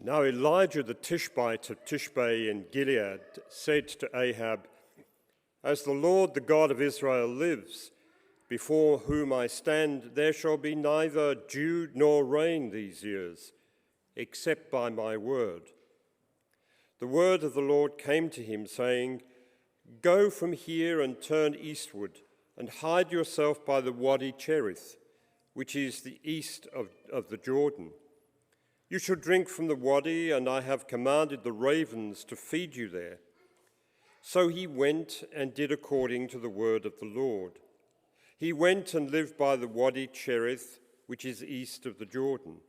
Now Elijah the Tishbite of Tishbe in Gilead said to Ahab, "As the Lord, the God of Israel, lives, before whom I stand, there shall be neither dew nor rain these years, except by my word." The word of the Lord came to him, saying, "Go from here and turn eastward, and hide yourself by the Wadi Cherith, which is the east of the Jordan. You shall drink from the wadi, and I have commanded the ravens to feed you there." So he went and did according to the word of the Lord. He went and lived by the Wadi Cherith, which is east of the Jordan.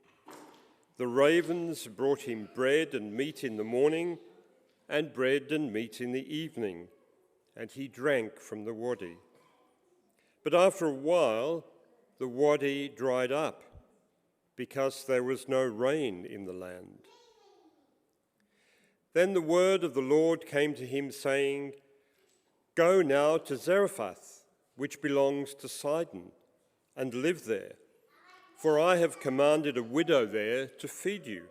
The ravens brought him bread and meat in the morning, and bread and meat in the evening, and he drank from the wadi. But after a while, the wadi dried up, because there was no rain in the land. Then the word of the Lord came to him, saying, "Go now to Zarephath, which belongs to Sidon, and live there, for I have commanded a widow there to feed you."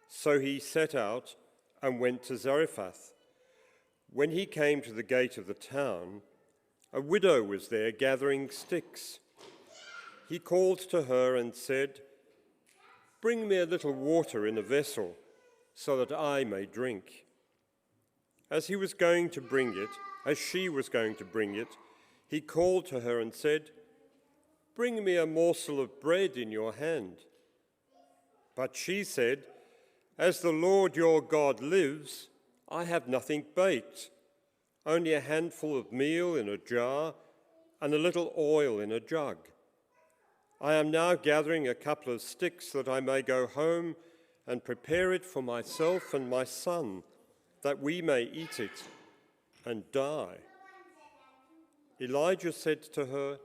So he set out and went to Zarephath. When he came to the gate of the town, a widow was there gathering sticks. He called to her and said, "Bring me a little water in a vessel, so that I may drink." As she was going to bring it, he called to her and said, "Bring me a morsel of bread in your hand." But she said, "As the Lord your God lives, I have nothing baked, only a handful of meal in a jar and a little oil in a jug. I am now gathering a couple of sticks that I may go home and prepare it for myself and my son, that we may eat it and die." Elijah said to her,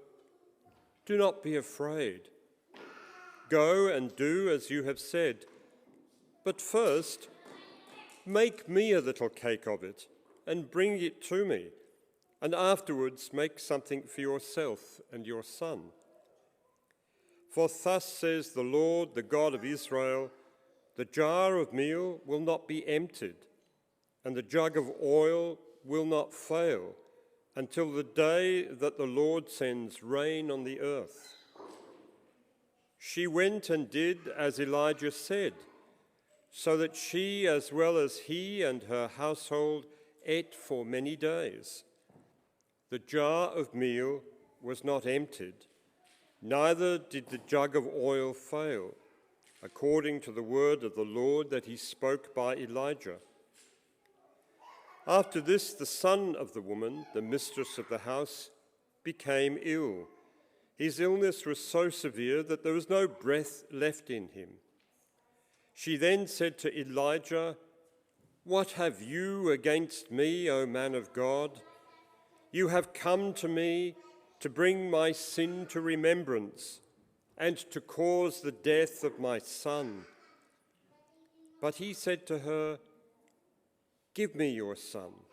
"Do not be afraid. Go and do as you have said. But first, make me a little cake of it and bring it to me, and afterwards make something for yourself and your son. For thus says the Lord, the God of Israel, the jar of meal will not be emptied, and the jug of oil will not fail, until the day that the Lord sends rain on the earth." She went and did as Elijah said, so that she, as well as he and her household, ate for many days. The jar of meal was not emptied, neither did the jug of oil fail, according to the word of the Lord that he spoke by Elijah. After this, the son of the woman, the mistress of the house, became ill. His illness was so severe that there was no breath left in him. She then said to Elijah, "What have you against me, O man of God? You have come to me to bring my sin to remembrance and to cause the death of my son." But he said to her, "Give me your son."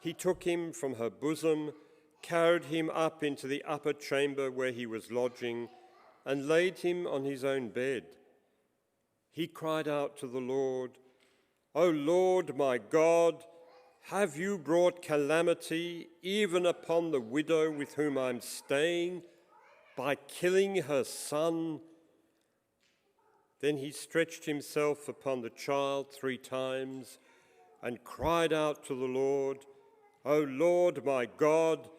He took him from her bosom, carried him up into the upper chamber where he was lodging, and laid him on his own bed. He cried out to the Lord, "O Lord my God, have you brought calamity even upon the widow with whom I'm staying by killing her son?" Then he stretched himself upon the child 3 times and cried out to the Lord, "O Lord my God,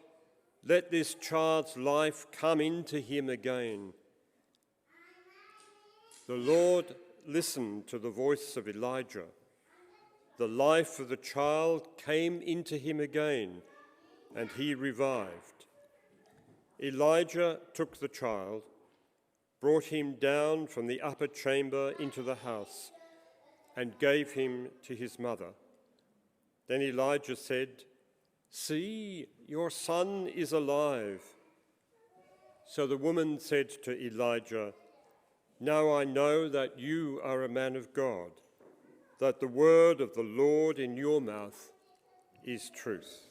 let this child's life come into him again." The Lord listened to the voice of Elijah. The life of the child came into him again, and he revived. Elijah took the child, brought him down from the upper chamber into the house, and gave him to his mother. Then Elijah said, "See, your son is alive." So the woman said to Elijah, "Now I know that you are a man of God, that the word of the Lord in your mouth is truth."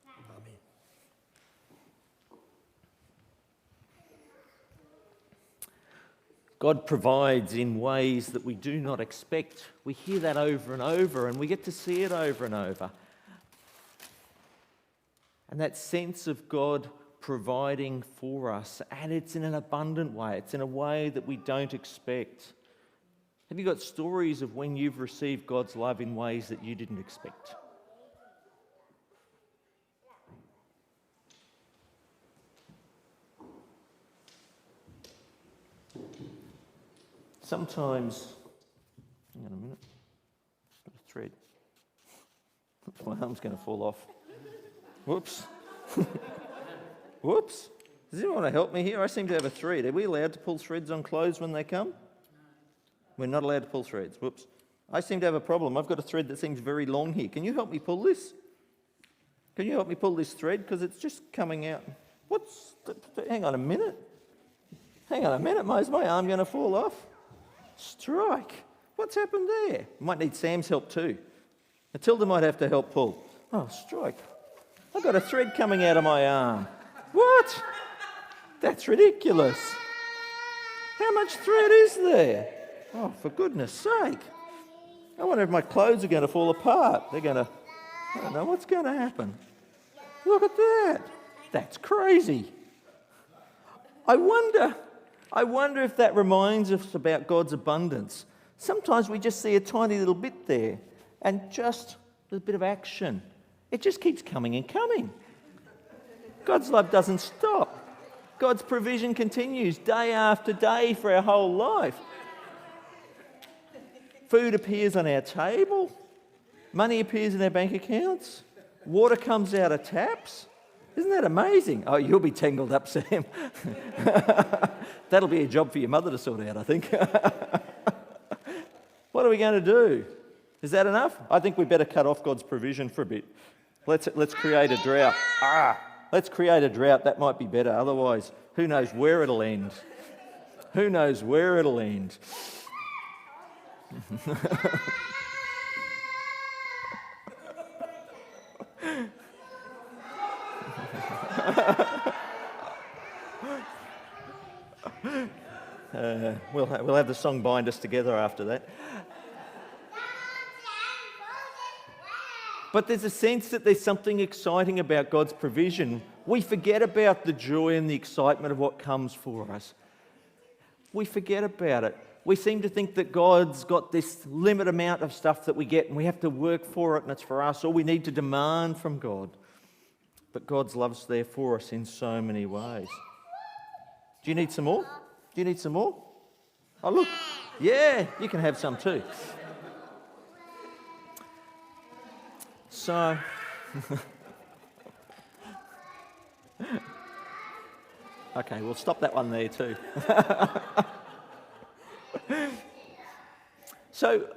Amen. God provides in ways that we do not expect. We hear that over and over, and we get to see it over and over. And that sense of God providing for us, and it's in an abundant way. It's in a way that we don't expect. Have you got stories of when you've received God's love in ways that you didn't expect? Sometimes, hang on a minute, got a thread. My arm's going to fall off. Whoops. Whoops. Does anyone want to help me here? I seem to have a thread. Are we allowed to pull threads on clothes when they come? We're not allowed to pull threads. Whoops. I seem to have a problem. I've got a thread that seems very long here. Can you help me pull this? Can you help me pull this thread? Because it's just coming out. Hang on a minute. Hang on a minute. Is my arm going to fall off? Strike. What's happened there? Might need Sam's help too. Matilda might have to help pull. Oh, strike. I've got a thread coming out of my arm. What? That's ridiculous. How much thread is there? Oh, for goodness sake. I wonder if my clothes are going to fall apart. I don't know what's going to happen. Look at that. That's crazy. I wonder if that reminds us about God's abundance. Sometimes we just see a tiny little bit there and just a bit of action. It just keeps coming and coming. God's love doesn't stop. God's provision continues day after day for our whole life. Food appears on our table. Money appears in our bank accounts. Water comes out of taps. Isn't that amazing? Oh, you'll be tangled up, Sam. That'll be a job for your mother to sort out, I think. What are we going to do? Is that enough? I think we better cut off God's provision for a bit. Let's create a drought. Let's create a drought. That might be better. Otherwise, who knows where it'll end? Who knows where it'll end? We'll have the song bind us together after that. But there's a sense that there's something exciting about God's provision. We forget about the joy and the excitement of what comes for us. We forget about it. We seem to think that God's got this limited amount of stuff that we get and we have to work for it and it's for us, or we need to demand from God. But God's love's there for us in so many ways. Do you need some more? Do you need some more? Oh, look. Yeah, you can have some too. So, okay, we'll stop that one there too. So,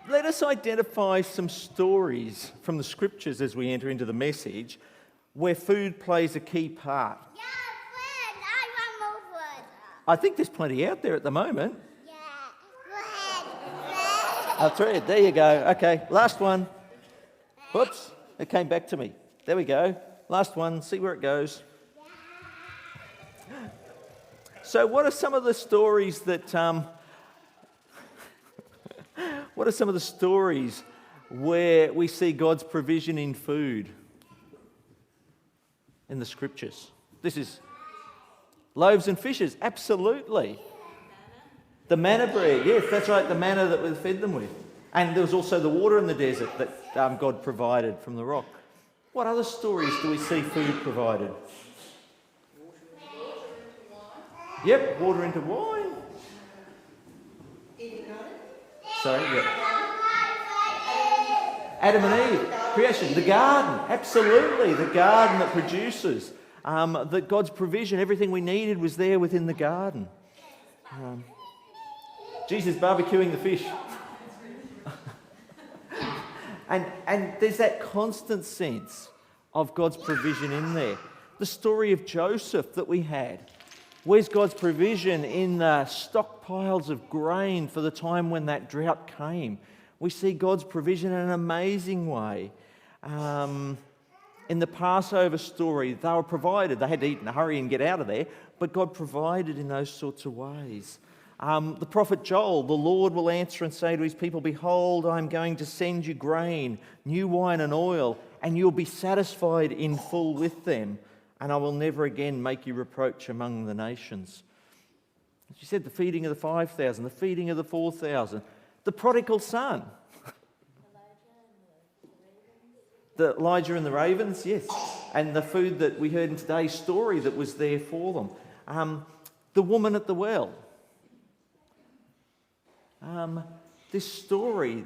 let us identify some stories from the scriptures as we enter into the message where food plays a key part. Yeah, food. I want more food. I think there's plenty out there at the moment. Yeah, food. A thread, there you go. Okay, last one. Whoops, it came back to me. There we go. Last one, see where it goes. So what are some of the stories that... what are some of the stories where we see God's provision in food in the scriptures? This is loaves and fishes, absolutely. The manna bread, yes, that's right, the manna that we fed them with. And there was also the water in the desert that God provided from the rock. What other stories do we see food provided? Yep, water into wine. Sorry, yep. Adam and Eve, creation, the garden, absolutely, the garden that produces. That God's provision, everything we needed was there within the garden. Jesus barbecuing the fish. And there's that constant sense of God's provision in there. The story of Joseph that we had. Where's God's provision in the stockpiles of grain for the time when that drought came? We see God's provision in an amazing way. In the Passover story, they were provided. They had to eat in a hurry and get out of there, but God provided in those sorts of ways. The prophet Joel, the Lord will answer and say to his people, "Behold, I am going to send you grain, new wine and oil, and you'll be satisfied in full with them, and I will never again make you reproach among the nations." She said the feeding of the 5,000, the feeding of the 4,000, the prodigal son. The Elijah and the ravens, yes. And the food that we heard in today's story that was there for them. The woman at the well. This story,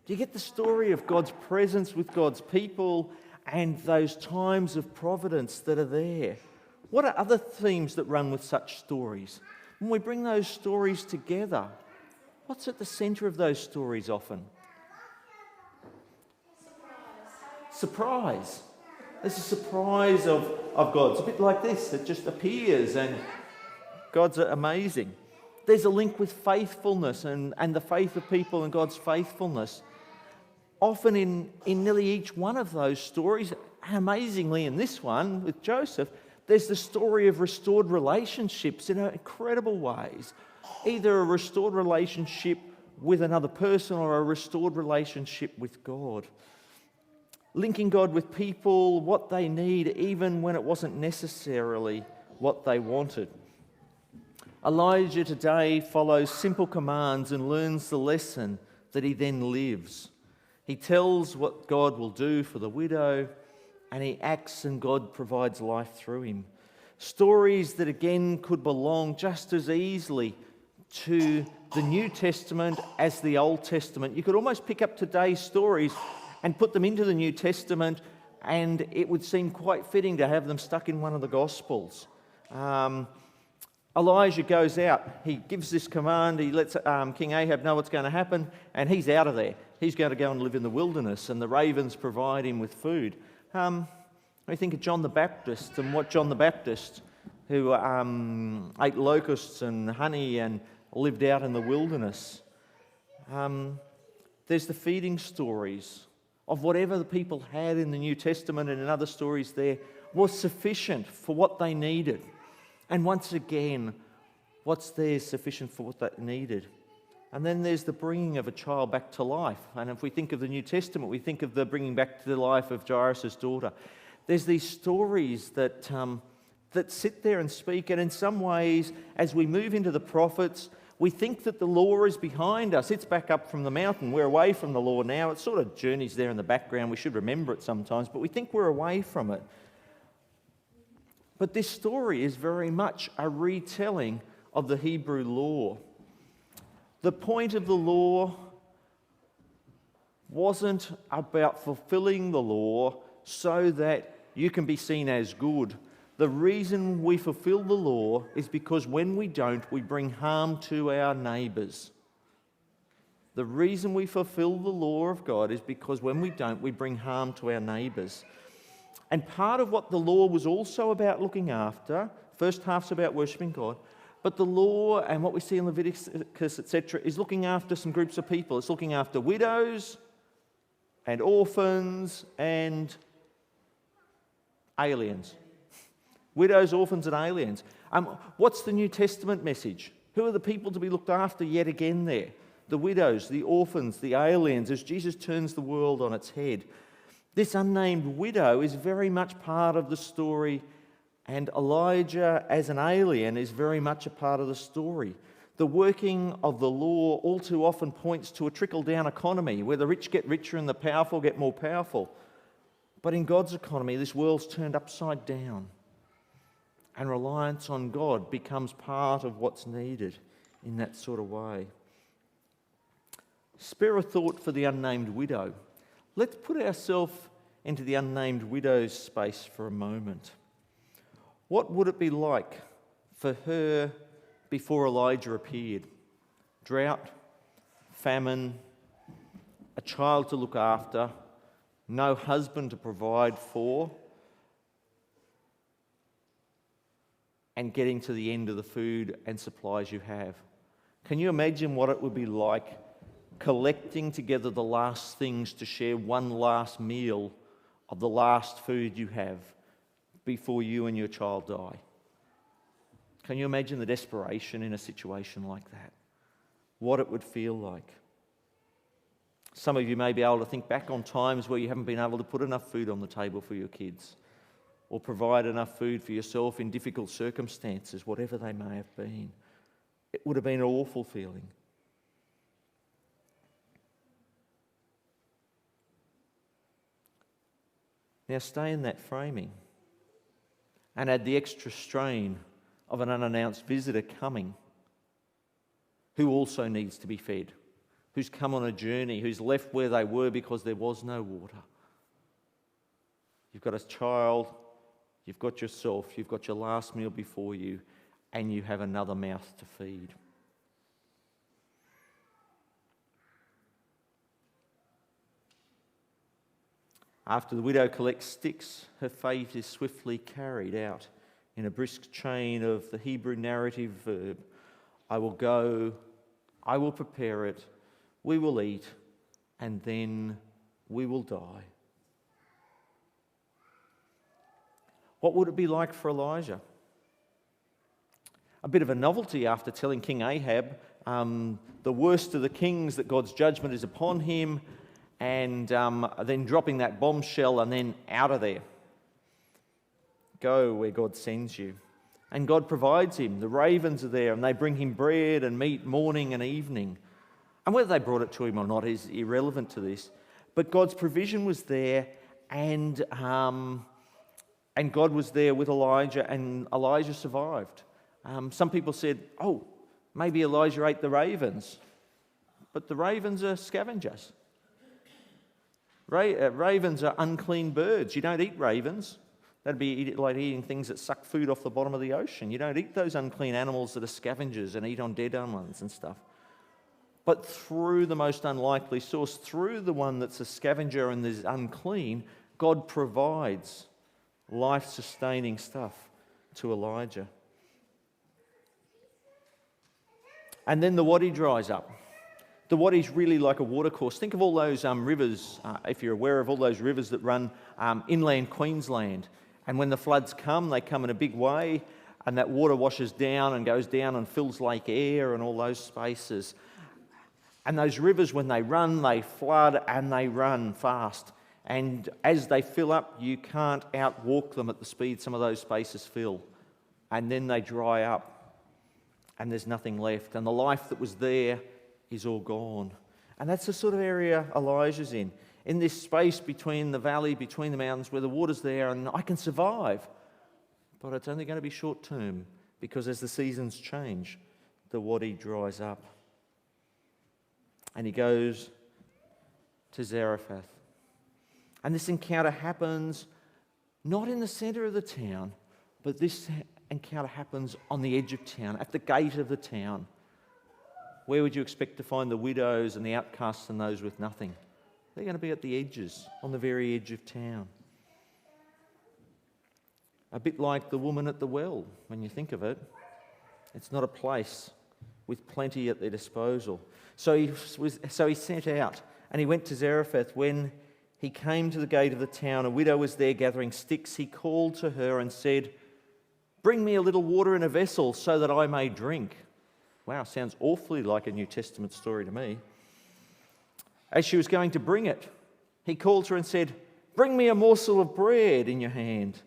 do you get the story of God's presence with God's people and those times of providence that are there? What are other themes that run with such stories? When we bring those stories together, what's at the centre of those stories often? Surprise. There's a surprise of God. It's a bit like this. It just appears and God's amazing. There's a link with faithfulness and the faith of people and God's faithfulness. Often in nearly each one of those stories, amazingly in this one with Joseph, there's the story of restored relationships in incredible ways. Either a restored relationship with another person or a restored relationship with God. Linking God with people, what they need, even when it wasn't necessarily what they wanted. Elijah today follows simple commands and learns the lesson that he then lives. He tells what God will do for the widow, and he acts and God provides life through him. Stories that again could belong just as easily to the New Testament as the Old Testament. You could almost pick up today's stories and put them into the New Testament, and it would seem quite fitting to have them stuck in one of the Gospels. Elijah goes out, he gives this command, he lets King Ahab know what's going to happen, and he's out of there. He's going to go and live in the wilderness, and the ravens provide him with food. I think of John the Baptist and what John the Baptist, who ate locusts and honey and lived out in the wilderness. There's the feeding stories of whatever the people had in the New Testament and in other stories there was sufficient for what they needed. And once again, what's there is sufficient for what they needed. And then there's the bringing of a child back to life. And if we think of the New Testament, we think of the bringing back to the life of Jairus' daughter. There's these stories that sit there and speak. And in some ways, as we move into the prophets, we think that the law is behind us. It's back up from the mountain. We're away from the law now. It sort of journeys there in the background. We should remember it sometimes, but we think we're away from it. But this story is very much a retelling of the Hebrew law. The point of the law wasn't about fulfilling the law so that you can be seen as good. The reason we fulfill the law is because when we don't, we bring harm to our neighbours. The reason we fulfill the law of God is because when we don't, we bring harm to our neighbours. And part of what the law was also about looking after, first half's about worshipping God, but the law and what we see in Leviticus, etc., is looking after some groups of people. It's looking after widows and orphans and aliens. Widows, orphans and aliens. What's the New Testament message? Who are the people to be looked after yet again there? The widows, the orphans, the aliens, as Jesus turns the world on its head. This unnamed widow is very much part of the story, and Elijah as an alien is very much a part of the story. The working of the law all too often points to a trickle-down economy where the rich get richer and the powerful get more powerful. But in God's economy, this world's turned upside down. And reliance on God becomes part of what's needed in that sort of way. Spare a thought for the unnamed widow. Let's put ourselves into the unnamed widow's space for a moment. What would it be like for her before Elijah appeared? Drought, famine, a child to look after, no husband to provide for, and getting to the end of the food and supplies you have. Can you imagine what it would be like collecting together the last things to share one last meal of the last food you have before you and your child die? Can you imagine the desperation in a situation like that? what it would feel like. Some of you may be able to think back on times where you haven't been able to put enough food on the table for your kids, or provide enough food for yourself in difficult circumstances, whatever they may have been. It would have been an awful feeling. Now stay in that framing and add the extra strain of an unannounced visitor coming who also needs to be fed, who's come on a journey, who's left where they were because there was no water. You've got a child, you've got yourself, you've got your last meal before you, and you have another mouth to feed. After the widow collects sticks, her fate is swiftly carried out in a brisk chain of the Hebrew narrative verb. I will go, I will prepare it, we will eat, and then we will die. What would it be like for Elijah? A bit of a novelty after telling King Ahab the worst of the kings, that God's judgment is upon him, and then dropping that bombshell and then out of there. Go where God sends you. And God provides him. The ravens are there and they bring him bread and meat morning and evening. And whether they brought it to him or not is irrelevant to this. But God's provision was there, and God was there with Elijah, and Elijah survived. Some people said, oh, maybe Elijah ate the ravens. But the ravens are scavengers. Ravens are unclean birds. You don't eat ravens. That'd be like eating things that suck food off the bottom of the ocean. You don't eat those unclean animals that are scavengers and eat on dead ones and stuff. But through the most unlikely source, through the one that's a scavenger and is unclean, God provides life-sustaining stuff to Elijah. And then the wadi dries up. The wadi's really like a watercourse. Think of all those rivers, if you're aware of all those rivers that run inland Queensland. And when the floods come, they come in a big way, and that water washes down and goes down and fills Lake Eyre and all those spaces. And those rivers, when they run, they flood and they run fast. And as they fill up, you can't outwalk them at the speed some of those spaces fill. And then they dry up, and there's nothing left. And the life that was there is all gone. And that's the sort of area Elijah's in this space between the valley, between the mountains, where the water's there, and I can survive. But it's only going to be short term, because as the seasons change, the wadi dries up. And he goes to Zarephath. And this encounter happens not in the centre of the town, but this encounter happens on the edge of town, at the gate of the town. Where would you expect to find the widows and the outcasts and those with nothing? They're going to be at the edges, on the very edge of town. A bit like the woman at the well, when you think of it. It's not a place with plenty at their disposal. So he set out, and he went to Zarephath. When he came to the gate of the town, a widow was there gathering sticks. He called to her and said, "Bring me a little water in a vessel so that I may drink." Wow, sounds awfully like a New Testament story to me. As she was going to bring it, he called her and said, "Bring me a morsel of bread in your hand."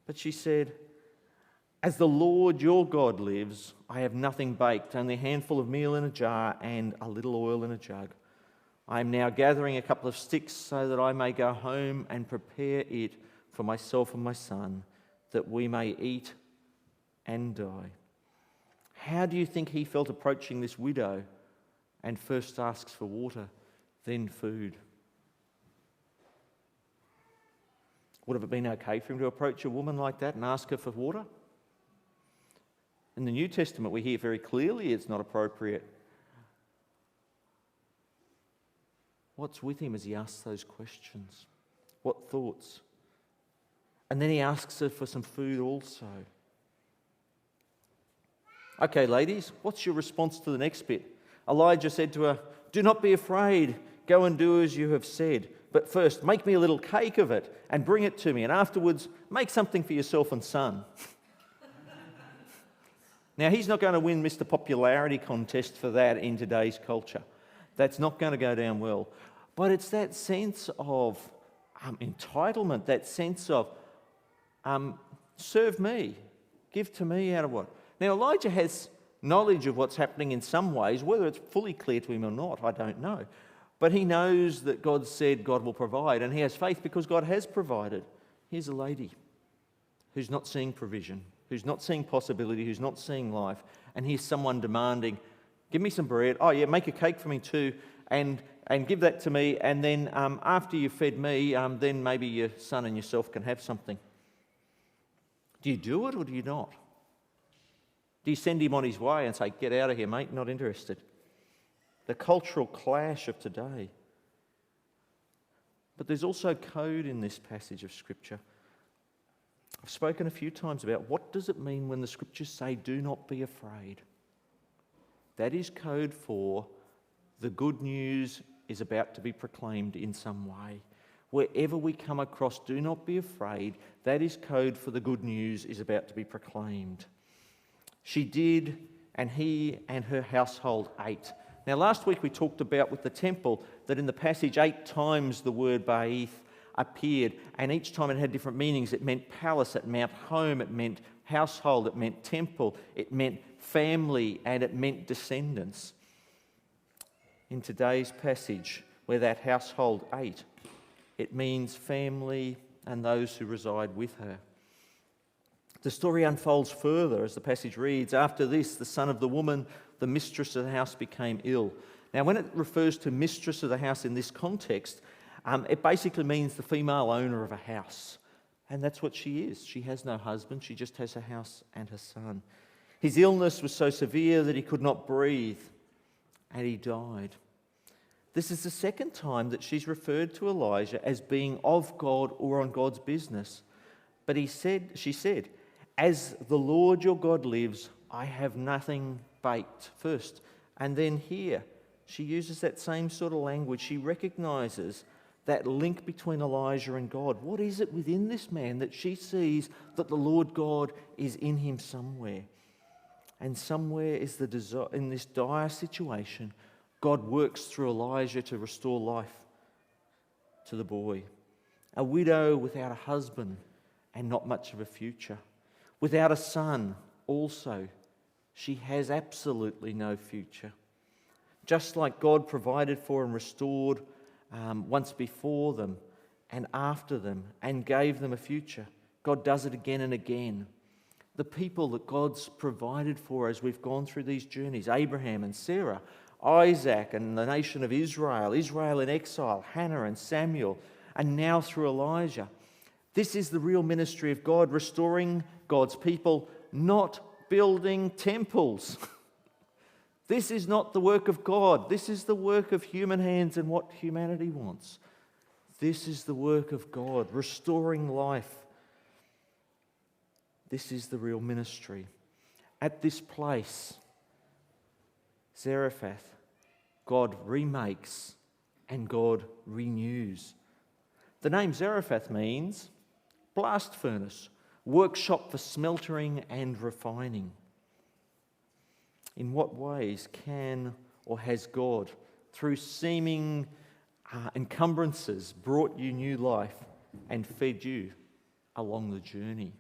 But she said, "As the Lord your God lives, I have nothing baked, only a handful of meal in a jar and a little oil in a jug. I am now gathering a couple of sticks so that I may go home and prepare it for myself and my son, that we may eat and die." How do you think he felt approaching this widow, and first asks for water, then food? Would it have been okay for him to approach a woman like that and ask her for water? In the New Testament, we hear very clearly it's not appropriate. What's with him as he asks those questions? What thoughts? And then he asks her for some food also. Okay, ladies, what's your response to the next bit? Elijah said to her, "Do not be afraid. Go and do as you have said. But first, make me a little cake of it and bring it to me. And afterwards, make something for yourself and son." Now, he's not going to win Mr. Popularity contest for that in today's culture. That's not going to go down well. But it's that sense of entitlement, that sense of serve me, give to me out of what? Now, Elijah has knowledge of what's happening in some ways, whether it's fully clear to him or not, I don't know. But he knows that God said God will provide, and he has faith because God has provided. Here's a lady who's not seeing provision, who's not seeing possibility, who's not seeing life, and here's someone demanding, give me some bread. Oh yeah, make a cake for me too, and give that to me, and then after you've fed me, then maybe your son and yourself can have something. Do you do it or do you not? Do you send him on his way and say, get out of here, mate, not interested? The cultural clash of today. But there's also code in this passage of Scripture. I've spoken a few times about what does it mean when the Scriptures say, do not be afraid. That is code for the good news is about to be proclaimed in some way. Wherever we come across, do not be afraid, that is code for the good news is about to be proclaimed. She did, and he and her household ate. Now, last week we talked about with the temple that in the passage 8 times the word Ba'ith appeared, and each time it had different meanings. It meant palace, it meant home, it meant household, it meant temple, it meant family, and it meant descendants. In today's passage, where that household ate, it means family and those who reside with her. The story unfolds further as the passage reads, after this, the son of the woman, the mistress of the house, became ill. Now, when it refers to mistress of the house in this context, it basically means the female owner of a house. And that's what she is. She has no husband, she just has her house and her son. His illness was so severe that he could not breathe, and he died. This is the second time that she's referred to Elijah as being of God or on God's business. But she said, as the Lord your God lives, I have nothing baked first. And then here, she uses that same sort of language. She recognises that link between Elijah and God. What is it within this man that she sees that the Lord God is in him somewhere? And somewhere is the desire, in this dire situation, God works through Elijah to restore life to the boy. A widow without a husband and not much of a future. Without a son also, she has absolutely no future. Just like God provided for and restored once before them and after them and gave them a future, God does it again and again. The people that God's provided for as we've gone through these journeys, Abraham and Sarah, Isaac and the nation of Israel, Israel in exile, Hannah and Samuel, and now through Elijah. This is the real ministry of God, restoring God's people, not building temples. This is not the work of God. This is the work of human hands and what humanity wants. This is the work of God, restoring life. This is the real ministry. At this place, Zarephath, God remakes and God renews. The name Zarephath means blast furnace, workshop for smeltering and refining. In what ways can or has God, through seeming encumbrances, brought you new life and fed you along the journey?